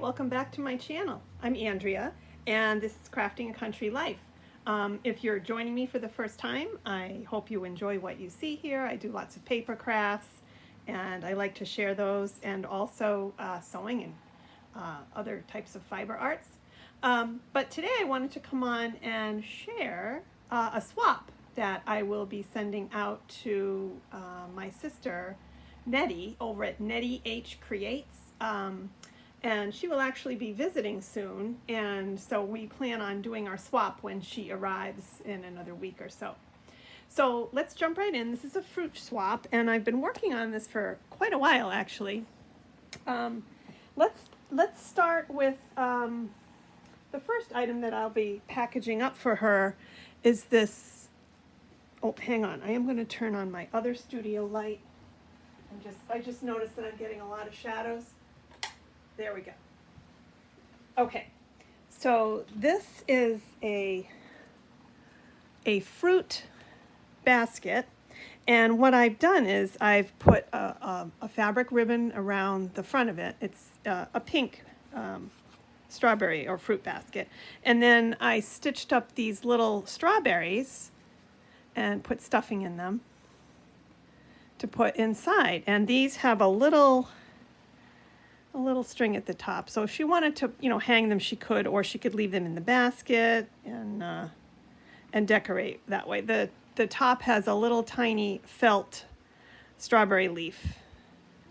welcome back to my channel. I'm Andrea, and this is Crafting a Country Life. If you're joining me for the first time, I hope you enjoy what you see here. I do lots of paper crafts, and I like to share those, and also sewing and other types of fiber arts. But today I wanted to come on and share a swap that I will be sending out to my sister Nettie over at Nettie H Creates. And she will actually be visiting soon, and so we plan on doing our swap when she arrives in another week or so. So let's jump right in. This is a fruit swap, and I've been working on this for quite a while actually. Let's start with the first item that I'll be packaging up for her is this. Oh, hang on. I am going to turn on my other studio light. I just noticed that I'm getting a lot of shadows. There we go. Okay, so this is a fruit basket, and what I've done is I've put a fabric ribbon around the front of it. It's a pink strawberry or fruit basket, and then I stitched up these little strawberries and put stuffing in them to put inside, and these have a little string at the top. So if she wanted to, hang them, she could, or she could leave them in the basket and decorate that way. The top has a little tiny felt strawberry leaf,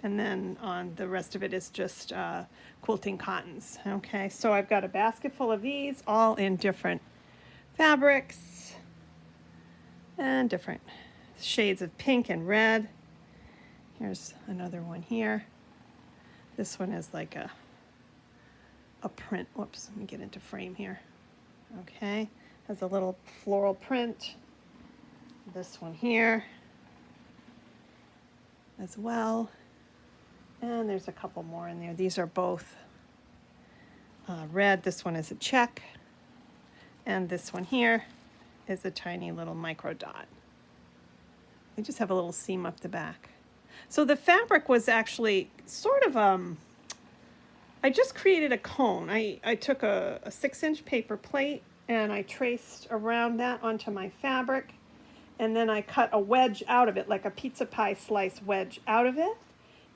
and then on the rest of it is just quilting cottons. Okay, so I've got a basket full of these, all in different fabrics and different shades of pink and red. Here's another one here. This one is like a print. Whoops, let me get into frame here. Okay, has a little floral print. This one here as well. And there's a couple more in there. These are both red. This one is a check. And this one here is a tiny little micro dot. They just have a little seam up the back. So the fabric was actually sort of, I just created a cone. I took a 6-inch paper plate and I traced around that onto my fabric, and then I cut a wedge out of it, like a pizza pie slice wedge out of it,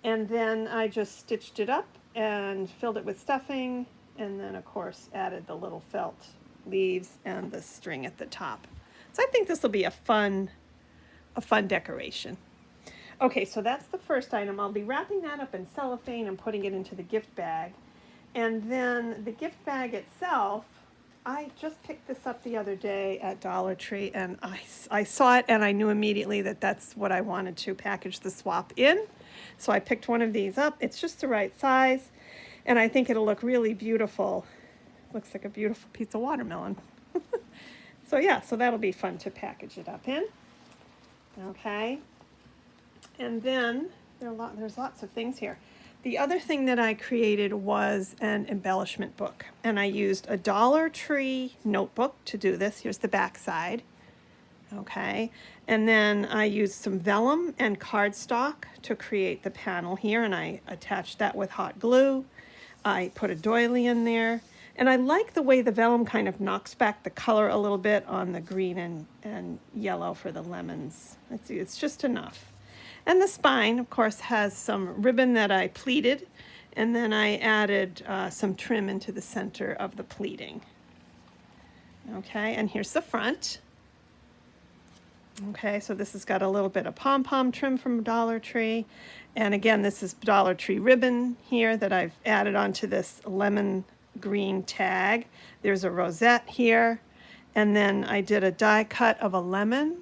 and then I just stitched it up and filled it with stuffing, and then of course added the little felt leaves and the string at the top. So I think this will be a fun decoration. Okay, so that's the first item. I'll be wrapping that up in cellophane and putting it into the gift bag. And then the gift bag itself, I just picked this up the other day at Dollar Tree, and I saw it and I knew immediately that that's what I wanted to package the swap in. So I picked one of these up. It's just the right size, and I think it'll look really beautiful. Looks like a beautiful piece of watermelon. So yeah, so that'll be fun to package it up in. Okay. And then there's lots of things here. The other thing that I created was an embellishment book, and I used a Dollar Tree notebook to do this. Here's the back side. Okay, and then I used some vellum and cardstock to create the panel here, and I attached that with hot glue. I put a doily in there, and I like the way the vellum kind of knocks back the color a little bit on the green and yellow for the lemons. Let's see, it's just enough. And the spine, of course, has some ribbon that I pleated, and then I added some trim into the center of the pleating. Okay, and here's the front. Okay, so this has got a little bit of pom-pom trim from Dollar Tree. And again, this is Dollar Tree ribbon here that I've added onto this lemon green tag. There's a rosette here, and then I did a die cut of a lemon.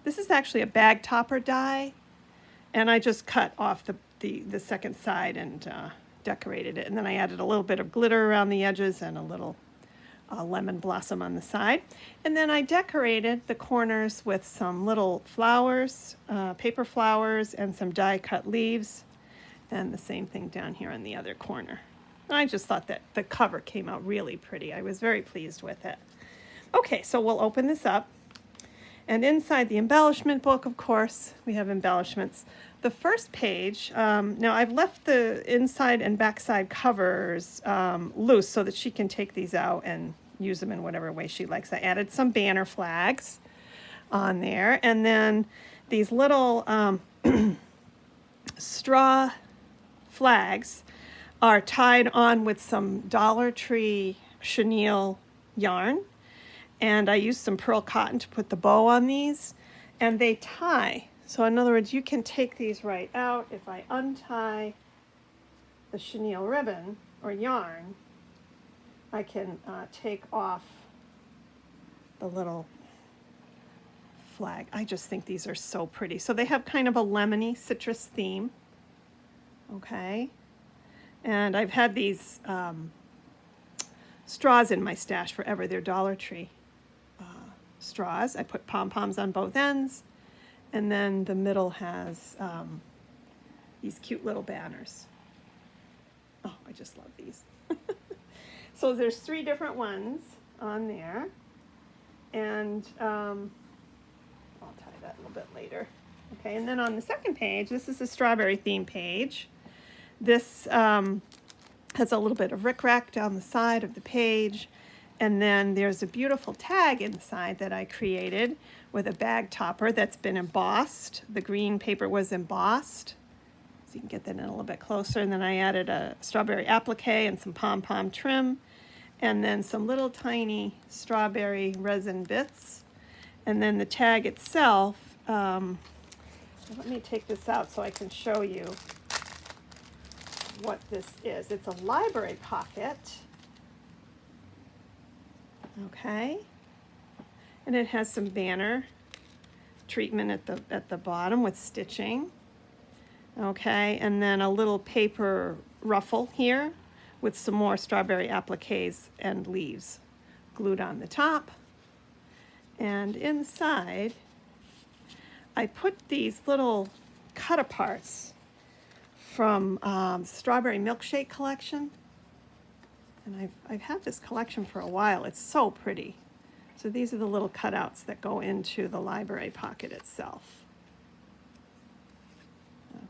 This is actually a bag topper die. And I just cut off the second side and decorated it. And then I added a little bit of glitter around the edges and a little lemon blossom on the side. And then I decorated the corners with some little flowers, paper flowers, and some die cut leaves. And the same thing down here on the other corner. I just thought that the cover came out really pretty. I was very pleased with it. Okay, so we'll open this up. And inside the embellishment book, of course, we have embellishments. the first page, now I've left the inside and backside covers loose so that she can take these out and use them in whatever way she likes. I added some banner flags on there, and then these little straw flags are tied on with some Dollar Tree chenille yarn, and I used some pearl cotton to put the bow on these, and they tie. So in other words, you can take these right out. If I untie the chenille ribbon or yarn, I can take off the little flag. I just think these are so pretty. So they have kind of a lemony citrus theme. Okay. And I've had these straws in my stash forever. They're Dollar Tree straws. I put pom-poms on both ends. And then the middle has these cute little banners. Oh, I just love these. So there's 3 different ones on there. And I'll tie that a little bit later. Okay, and then on the second page, this is the strawberry theme page. This has a little bit of rickrack down the side of the page. And then there's a beautiful tag inside that I created with a bag topper that's been embossed. The green paper was embossed. So you can get that in a little bit closer. And then I added a strawberry applique and some pom-pom trim. And then some little tiny strawberry resin bits. And then the tag itself, let me take this out so I can show you what this is. It's a library pocket. Okay, and it has some banner treatment at the bottom with stitching. Okay, and then a little paper ruffle here with some more strawberry appliques and leaves glued on the top. And inside, I put these little cut-aparts from Strawberry Milkshake collection. And I've had this collection for a while. It's so pretty. So these are the little cutouts that go into the library pocket itself.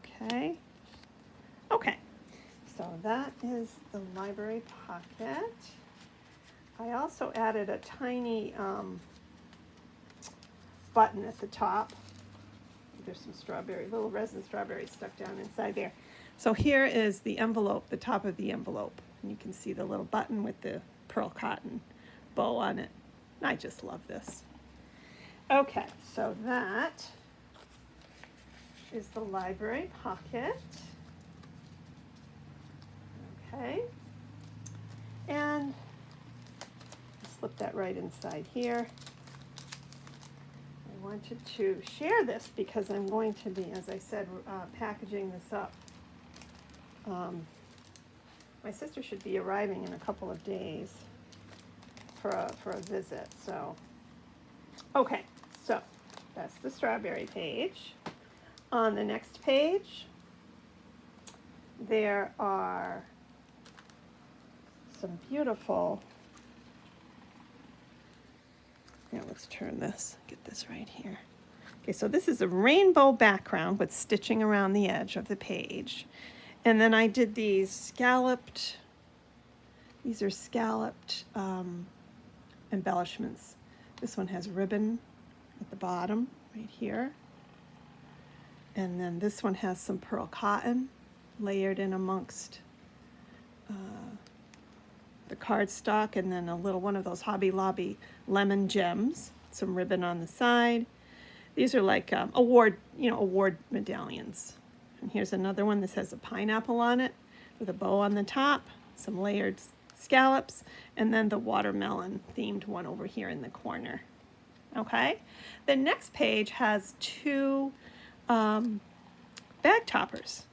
Okay. Okay. So that is the library pocket. I also added a tiny button at the top. There's some strawberry, little resin strawberries stuck down inside there. So here is the envelope, the top of the envelope. And you can see the little button with the pearl cotton bow on it. I just love this. Okay, so that is the library pocket. Okay, and slip that right inside here. I wanted to share this because I'm going to be, as I said, packaging this up. My sister should be arriving in a couple of days for a visit. So, okay, so that's the strawberry page. On the next page, there are some beautiful, yeah, let's turn this, get this right here. Okay, so this is a rainbow background with stitching around the edge of the page. And then I did these scalloped, these are scalloped embellishments. This one has ribbon at the bottom, right here. And then this one has some pearl cotton layered in amongst the cardstock, and then a little one of those Hobby Lobby lemon gems, some ribbon on the side. These are like award medallions. And here's another one that has a pineapple on it with a bow on the top, some layered scallops, and then the watermelon themed one over here in the corner. Okay, the next page has 2 bag toppers,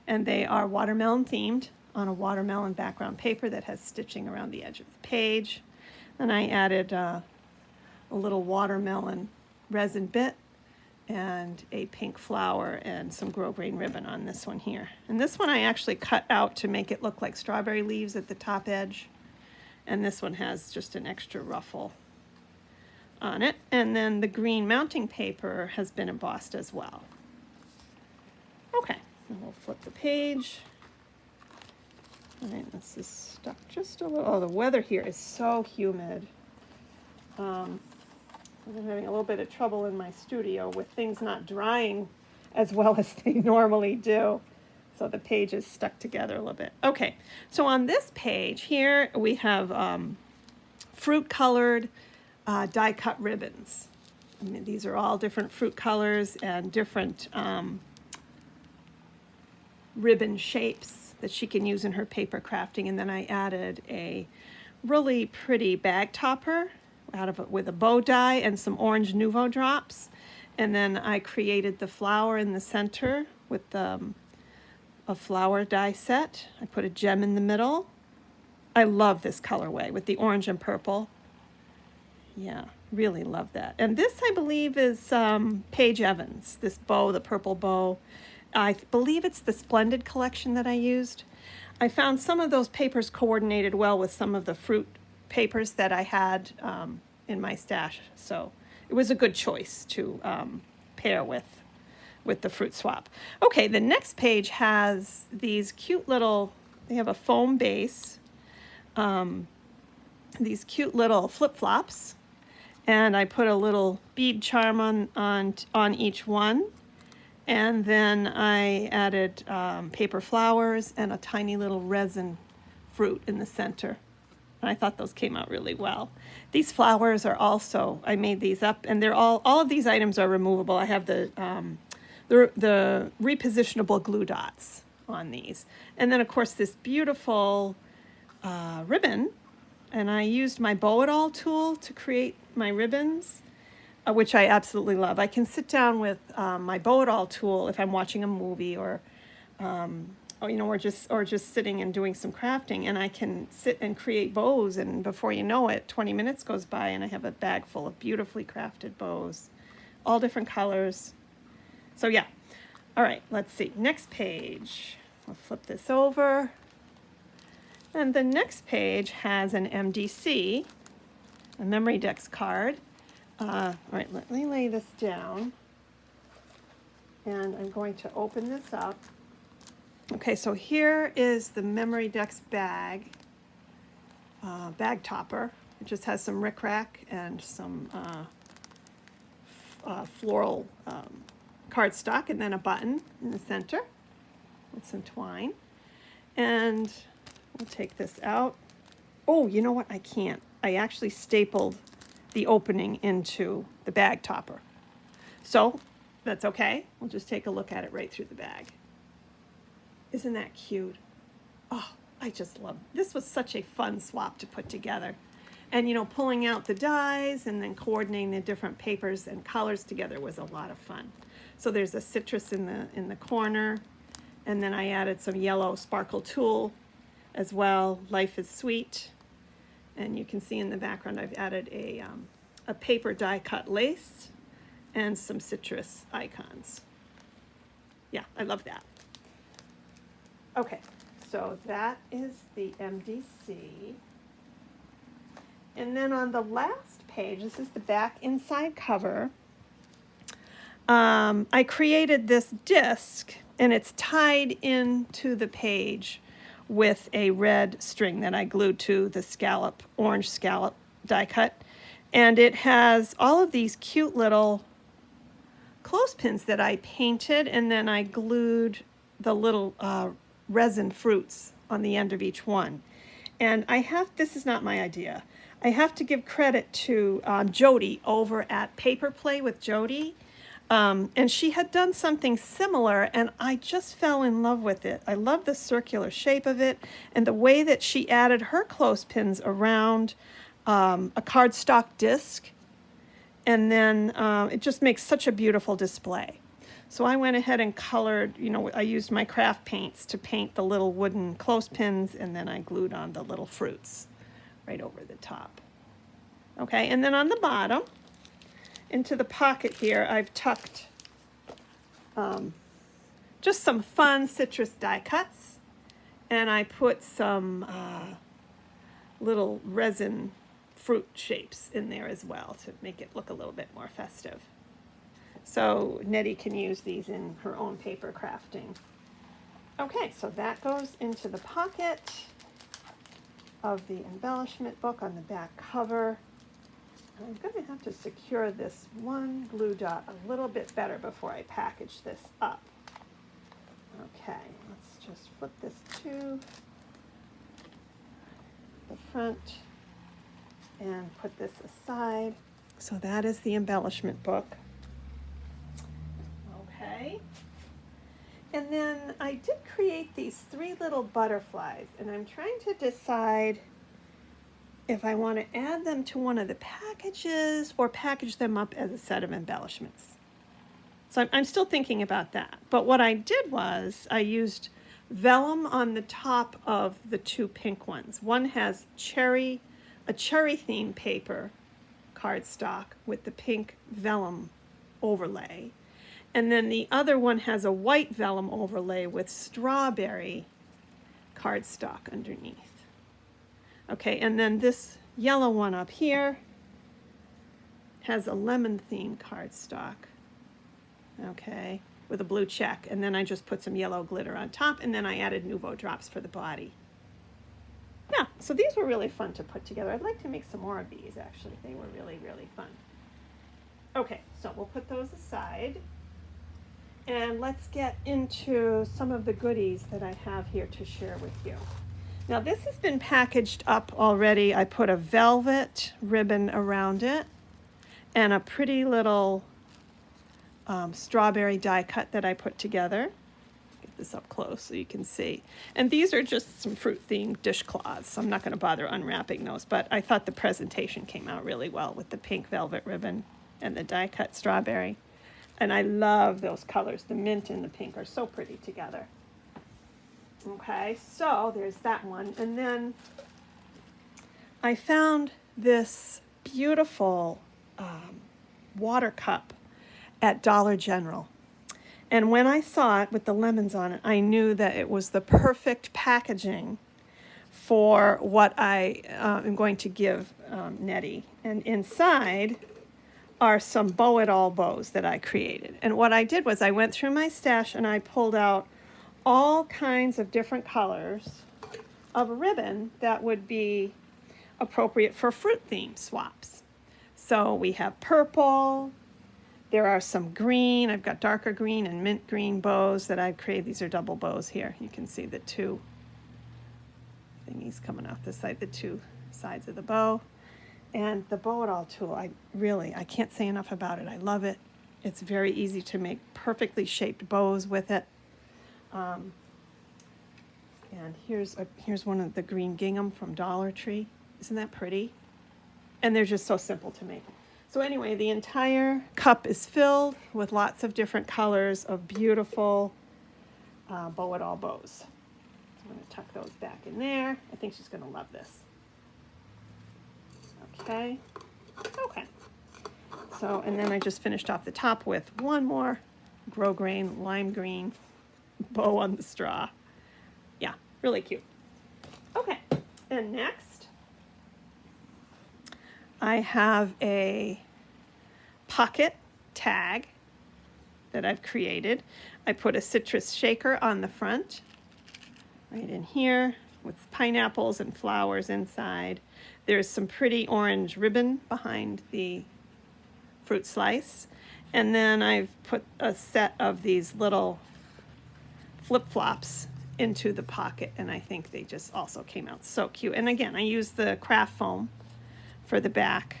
and they are watermelon themed on a watermelon background paper that has stitching around the edge of the page. Then I added a little watermelon resin bit and a pink flower and some grosgrain ribbon on this one here. And this one I actually cut out to make it look like strawberry leaves at the top edge. And this one has just an extra ruffle on it. And then the green mounting paper has been embossed as well. Okay, and we'll flip the page. All right, this is stuck just a little. Oh, the weather here is so humid. I'm having a little bit of trouble in my studio with things not drying as well as they normally do. So the page is stuck together a little bit. Okay, so on this page here we have fruit colored die cut ribbons. I mean, these are all different fruit colors and different ribbon shapes that she can use in her paper crafting. And then I added a really pretty bag topper out of it with a bow die and some orange Nouveau drops. And then I created the flower in the center with a flower die set. I put a gem in the middle. I love this colorway with the orange and purple. Yeah, really love that. And this, I believe, is Paige Evans, this bow, the purple bow. I believe it's the Splendid collection that I used. I found some of those papers coordinated well with some of the fruit papers that I had in my stash. So it was a good choice to pair with the fruit swap. Okay, the next page has these cute little, they have a foam base, these cute little flip-flops. And I put a little bead charm on each one. And then I added paper flowers and a tiny little resin fruit in the center. And I thought those came out really well. These flowers are also, I made these up, and they're all of these items are removable. I have the repositionable glue dots on these. And then, of course, this beautiful ribbon. And I used my Bow It All tool to create my ribbons, which I absolutely love. I can sit down with my Bow It All tool if I'm watching a movie or just sitting and doing some crafting, and I can sit and create bows, and before you know it, 20 minutes goes by and I have a bag full of beautifully crafted bows, all different colors. So yeah, all right, let's see. Next page. I'll flip this over. And the next page has an MDC, a Memory Dex card. All right, let me lay this down. And I'm going to open this up. Okay, so here is the Memory Dex bag topper. It just has some rickrack and some floral cardstock, and then a button in the center with some twine. And we'll take this out. Oh, you know what? I can't. I actually stapled the opening into the bag topper. So that's okay. We'll just take a look at it right through the bag. Isn't that cute? Oh, I just love it. This was such a fun swap to put together. And, you know, pulling out the dies and then coordinating the different papers and colors together was a lot of fun. So there's a citrus in the corner. And then I added some yellow sparkle tulle as well. Life is Sweet. And you can see in the background I've added a paper die cut lace and some citrus icons. Yeah, I love that. Okay, so that is the MDC. And then on the last page, this is the back inside cover. I created this disc, and it's tied into the page with a red string that I glued to the orange scallop die cut. And it has all of these cute little clothespins that I painted, and then I glued the little resin fruits on the end of each one. And this is not my idea. I have to give credit to Jody over at Paper Play with Jody. And she had done something similar, and I just fell in love with it. I love the circular shape of it and the way that she added her clothespins around a cardstock disc. And then it just makes such a beautiful display. So I went ahead and colored, I used my craft paints to paint the little wooden clothespins, and then I glued on the little fruits right over the top. Okay, and then on the bottom, into the pocket here, I've tucked just some fun citrus die cuts, and I put some little resin fruit shapes in there as well to make it look a little bit more festive. So Nettie can use these in her own paper crafting. Okay, so that goes into the pocket of the embellishment book on the back cover. I'm going to have to secure this one glue dot a little bit better before I package this up. Okay, let's just flip this to the front and put this aside. So that is the embellishment book. Okay. And then I did create these 3 little butterflies, and I'm trying to decide if I want to add them to one of the packages or package them up as a set of embellishments. So I'm still thinking about that. But what I did was I used vellum on the top of the 2 pink ones. One has a cherry themed paper cardstock with the pink vellum overlay. And then the other one has a white vellum overlay with strawberry cardstock underneath. Okay, and then this yellow one up here has a lemon themed cardstock. Okay, with a blue check. And then I just put some yellow glitter on top, and then I added Nouveau drops for the body. Yeah, so these were really fun to put together. I'd like to make some more of these, actually. They were really, really fun. Okay, so we'll put those aside. And let's get into some of the goodies that I have here to share with you. Now this has been packaged up already. I put a velvet ribbon around it and a pretty little strawberry die cut that I put together. Get this up close so you can see. And these are just some fruit themed dishcloths. So I'm not going to bother unwrapping those, but I thought the presentation came out really well with the pink velvet ribbon and the die cut strawberry. And I love those colors. The mint and the pink are so pretty together. Okay, so there's that one. And then I found this beautiful water cup at Dollar General. And when I saw it with the lemons on it, I knew that it was the perfect packaging for what I am going to give Nettie. And inside are some bow it all bows that I created. And what I did was I went through my stash and I pulled out all kinds of different colors of ribbon that would be appropriate for fruit theme swaps. So we have purple, there are some green, I've got darker green and mint green bows that I've created. These are double bows here. You can see the 2 thingies coming off the side, the 2 sides of the bow. And the bow it all tool, I can't say enough about it. I love it. It's very easy to make perfectly shaped bows with it. And here's one of the green gingham from Dollar Tree. Isn't that pretty? And they're just so simple to make. So anyway, the entire cup is filled with lots of different colors of beautiful bow it all bows. So I'm going to tuck those back in there. I think she's going to love this. Okay. So, and then I just finished off the top with one more grosgrain lime green bow on the straw. Yeah, really cute. Okay, and next I have a pocket tag that I've created. I put a citrus shaker on the front, right in here, with pineapples and flowers inside. There's some pretty orange ribbon behind the fruit slice. And then I've put a set of these little flip-flops into the pocket, and I think they just also came out so cute. And again, I used the craft foam for the back.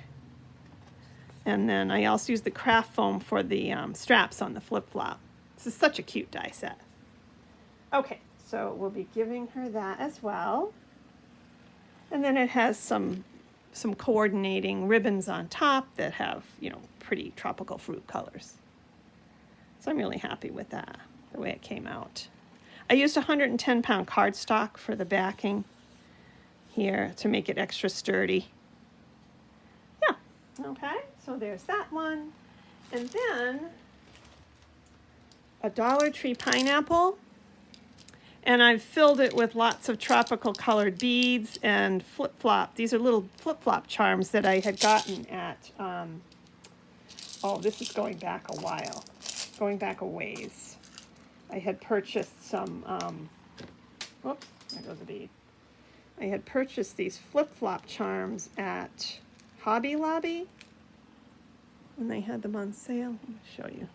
And then I also used the craft foam for the straps on the flip-flop. This is such a cute die set. Okay, so we'll be giving her that as well. And then it has some coordinating ribbons on top that have, pretty tropical fruit colors. So I'm really happy with that, the way it came out. I used 110-pound cardstock for the backing here to make it extra sturdy. Yeah, okay, so there's that one. And then a Dollar Tree pineapple. And I've filled it with lots of tropical colored beads and flip-flop. These are little flip-flop charms that I had gotten at oh, this is going back a while, going back a ways. I had purchased some, whoops, there goes a bead. I had purchased these flip-flop charms at Hobby Lobby when they had them on sale. Let me show you.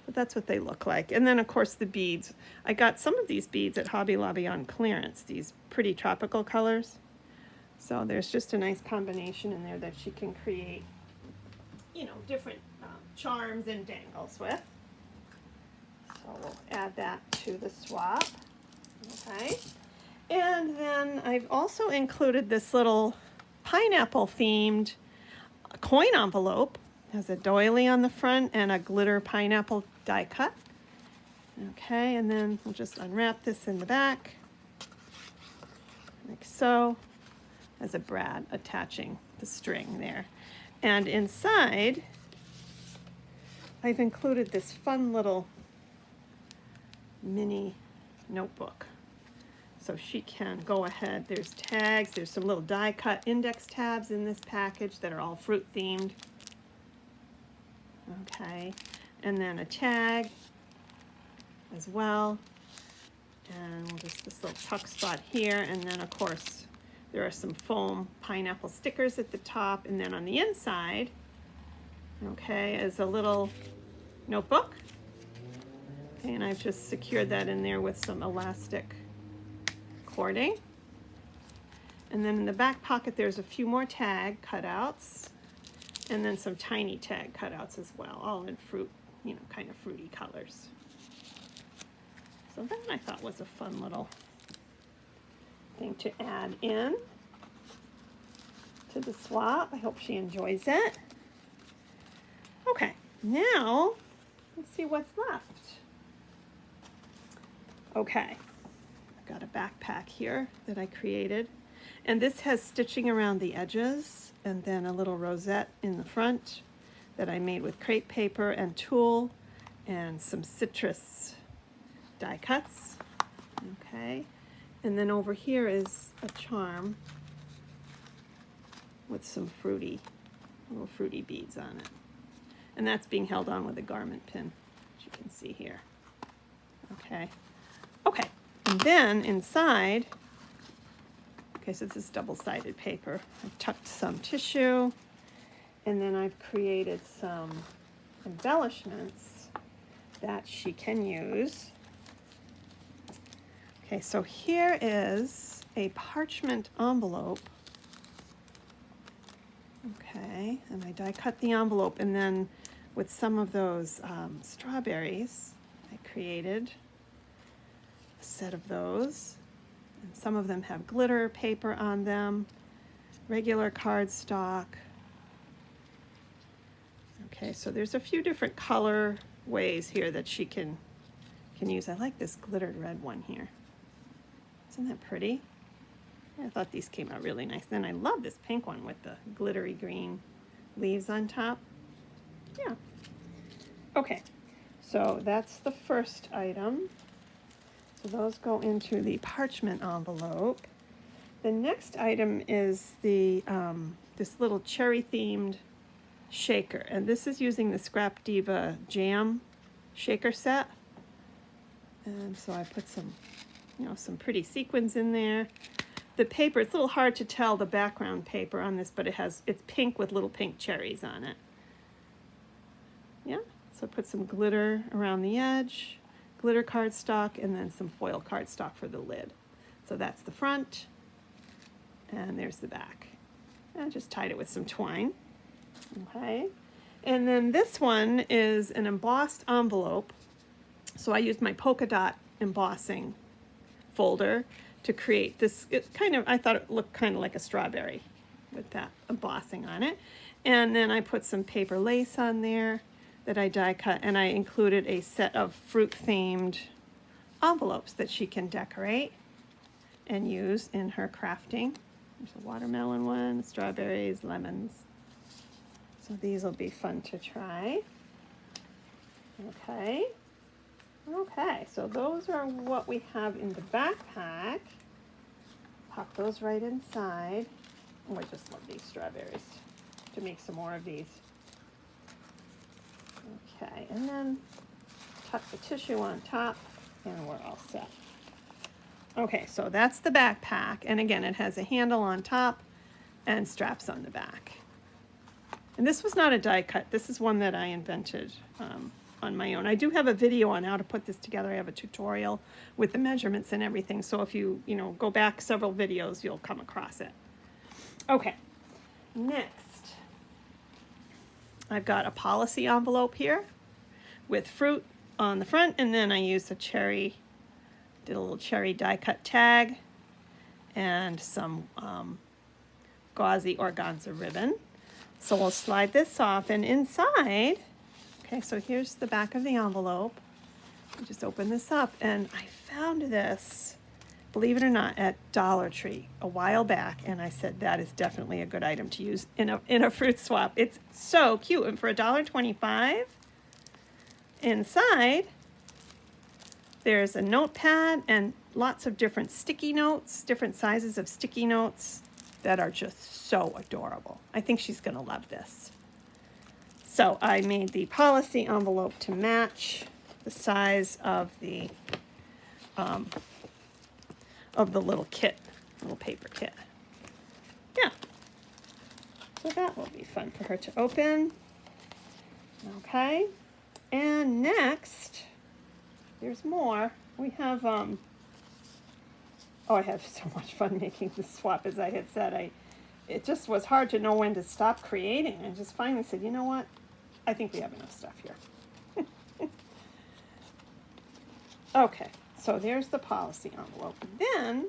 But that's what they look like. And then, of course, the beads. I got some of these beads at Hobby Lobby on clearance, these pretty tropical colors. So there's just a nice combination in there that she can create, you know, different charms and dangles with. So we'll add that to the swap. Okay. And then I've also included this little pineapple themed coin envelope. It has a doily on the front and a glitter pineapple die cut. Okay, and then we'll just unwrap this in the back, like so. As a brad attaching the string there. And inside, I've included this fun little mini notebook. So she can go ahead, there's tags, there's some little die cut index tabs in this package that are all fruit themed. Okay, and then a tag as well. And we'll just this little tuck spot here, and then of course there are some foam pineapple stickers at the top, and then on the inside, okay, is a little notebook. Okay, and I've just secured that in there with some elastic cording. And then in the back pocket, there's a few more tag cutouts, and then some tiny tag cutouts as well, all in fruit, you know, kind of fruity colors. So that I thought was a fun little thing to add in to the swap. I hope she enjoys it. Okay, now let's see what's left. Okay, I've got a backpack here that I created, and this has stitching around the edges and then a little rosette in the front that I made with crepe paper and tulle and some citrus die cuts. Okay. And then over here is a charm with some little fruity beads on it. And that's being held on with a garment pin, as you can see here. Okay. Okay. And then inside, okay, so this is double-sided paper. I've tucked some tissue, and then I've created some embellishments that she can use. Okay, so here is a parchment envelope. Okay, and I die cut the envelope, and then with some of those strawberries, I created a set of those. And some of them have glitter paper on them, regular cardstock. Okay, so there's a few different color ways here that she can use. I like this glittered red one here. Isn't that pretty? I thought these came out really nice. Then I love this pink one with the glittery green leaves on top. Yeah. Okay, so that's the first item. So those go into the parchment envelope. The next item is the this little cherry themed shaker, and this is using the Scrap Diva jam shaker set. And so I put some, you know, some pretty sequins in there. The paper, it's a little hard to tell the background paper on this, but it's pink with little pink cherries on it. Yeah, so put some glitter around the edge, glitter cardstock, and then some foil cardstock for the lid. So that's the front, and there's the back. I just tied it with some twine. Okay, and then this one is an embossed envelope. So I used my polka dot embossing folder to create this. It kind of, I thought it looked kind of like a strawberry with that embossing on it. And then I put some paper lace on there that I die cut, and I included a set of fruit themed envelopes that she can decorate and use in her crafting. There's a watermelon one, strawberries, lemons. So these will be fun to try. Okay. Okay, so those are what we have in the backpack. Pop those right inside. Oh, I just love these strawberries to make some more of these. Okay, and then tuck the tissue on top, and we're all set. Okay, so that's the backpack, and again, it has a handle on top and straps on the back. And this was not a die cut. This is one that I invented on my own. I do have a video on how to put this together. I have a tutorial with the measurements and everything. So if you go back several videos, you'll come across it. Okay, next, I've got a policy envelope here with fruit on the front, and then I used a cherry, did a little cherry die cut tag and some gauzy organza ribbon. So we'll slide this off, and inside, okay, so here's the back of the envelope. You just open this up, and I found this, believe it or not, at Dollar Tree a while back, and I said that is definitely a good item to use in a fruit swap. It's so cute, and for $1.25, inside there's a notepad and lots of different sticky notes, different sizes of sticky notes that are just so adorable. I think she's gonna love this. So I made the policy envelope to match the size of the little kit, little paper kit. Yeah. So that will be fun for her to open. Okay. And next, there's more. We have oh, I have so much fun making this swap. As I had said, it just was hard to know when to stop creating. I just finally said, you know what? I think we have enough stuff here. Okay, so there's the policy envelope. Then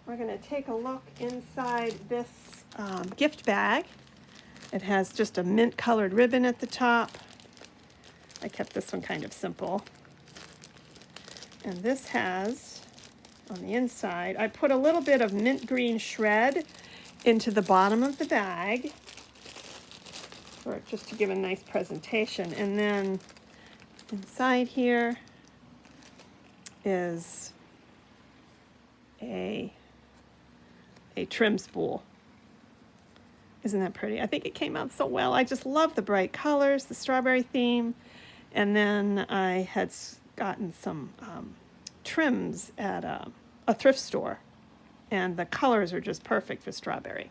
we're going to take a look inside this gift bag. It has just a mint colored ribbon at the top. I kept this one kind of simple. And this has, on the inside, I put a little bit of mint green shred into the bottom of the bag just to give a nice presentation. And then inside here is a trim spool. Isn't that pretty? I think it came out so well. I just love the bright colors, the strawberry theme. And then I had gotten some trims at a thrift store, and the colors are just perfect for strawberry.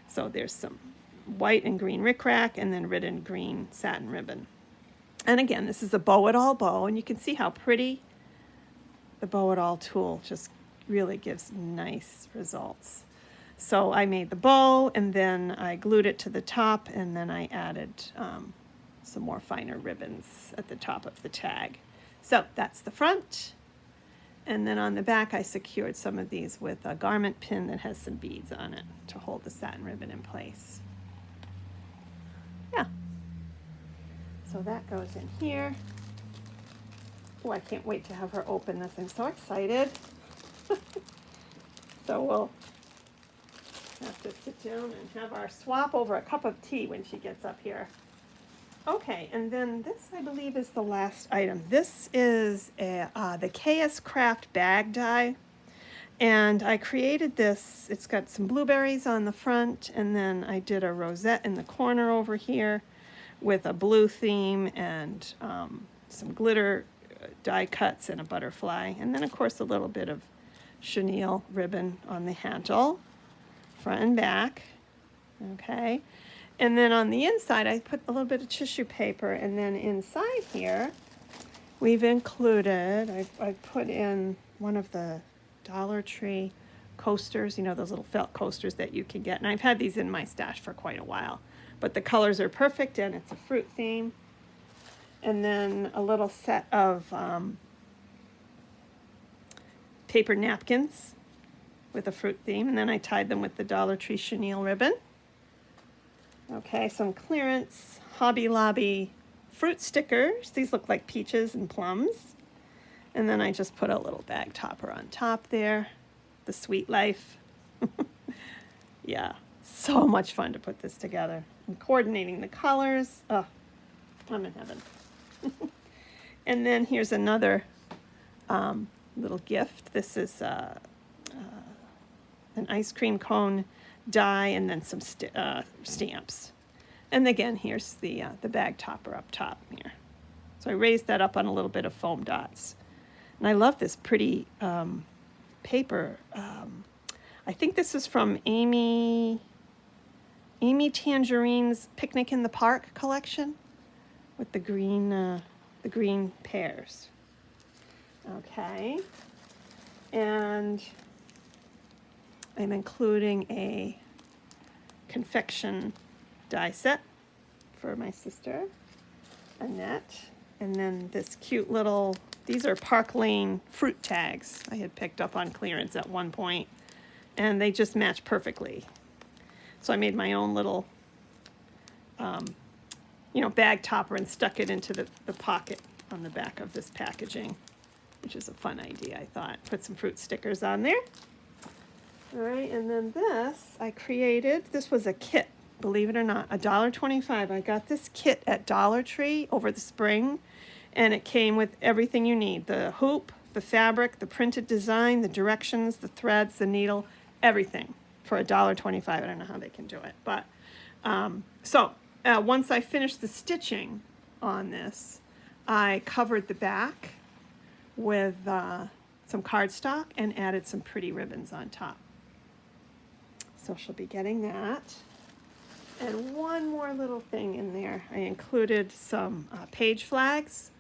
So there's some white and green rickrack, and then red and green satin ribbon. And again, this is a bow it all bow, and you can see how pretty the bow it all tool just really gives nice results. So I made the bow, and then I glued it to the top, and then I added some more finer ribbons at the top of the tag. So that's the front. And then on the back, I secured some of these with a garment pin that has some beads on it to hold the satin ribbon in place. Yeah. So that goes in here. Oh, I can't wait to have her open this. I'm so excited. So we'll have to sit down and have our swap over a cup of tea when she gets up here. Okay, and then this, I believe, is the last item. This is the KS Craft bag die, and I created this. It's got some blueberries on the front, and then I did a rosette in the corner over here with a blue theme and some glitter die cuts and a butterfly, and then, of course, a little bit of chenille ribbon on the handle, front and back. Okay. And then on the inside, I put a little bit of tissue paper, and then inside here, we've included, I put in one of the Dollar Tree coasters, those little felt coasters that you can get. And I've had these in my stash for quite a while. But the colors are perfect, and it's a fruit theme. And then a little set of paper napkins with a fruit theme. And then I tied them with the Dollar Tree chenille ribbon. Okay, some clearance Hobby Lobby fruit stickers. These look like peaches and plums. And then I just put a little bag topper on top there. The Sweet Life. Yeah, so much fun to put this together. And coordinating the colors. Oh, I'm in heaven. And then here's another little gift. This is an ice cream cone die, and then some stamps. And again, here's the bag topper up top here. So I raised that up on a little bit of foam dots. And I love this pretty paper. I think this is from Amy Tangerine's Picnic in the Park collection with the green pears. Okay. And I'm including a confection die set for my sister, Annette. And then this cute little, these are Park Lane fruit tags I had picked up on clearance at one point, and they just match perfectly. So I made my own little, bag topper and stuck it into the pocket on the back of this packaging, which is a fun idea, I thought. Put some fruit stickers on there. All right, and then this I created. This was a kit, believe it or not, $1.25. I got this kit at Dollar Tree over the spring, and it came with everything you need: the hoop, the fabric, the printed design, the directions, the threads, the needle, everything for $1.25. I don't know how they can do it, but once I finished the stitching on this, I covered the back with some cardstock and added some pretty ribbons on top. So she'll be getting that. And one more little thing in there. I included some page flags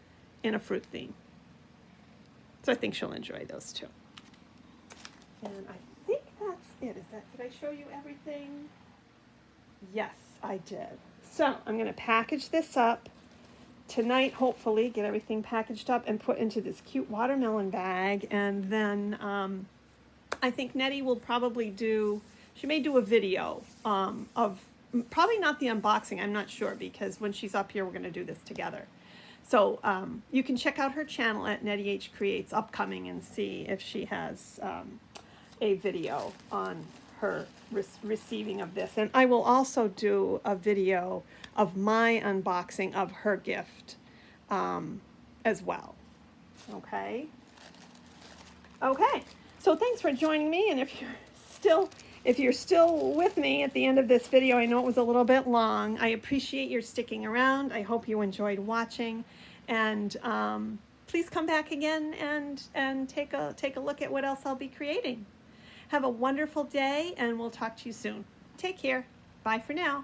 in a fruit theme. So I think she'll enjoy those too. And I think that's it. Did I show you everything? Yes, I did. So I'm going to package this up tonight, hopefully, get everything packaged up and put into this cute watermelon bag. And then I think Nettie will probably she may do a video of, probably not the unboxing, I'm not sure, because when she's up here, we're going to do this together. So you can check out her channel at Nettie H Creates upcoming and see if she has a video on her receiving of this. And I will also do a video of my unboxing of her gift as well. Okay? Okay, so thanks for joining me, and if you're still with me at the end of this video, I know it was a little bit long. I appreciate your sticking around. I hope you enjoyed watching, and please come back again and take a look at what else I'll be creating. Have a wonderful day, and we'll talk to you soon. Take care. Bye for now.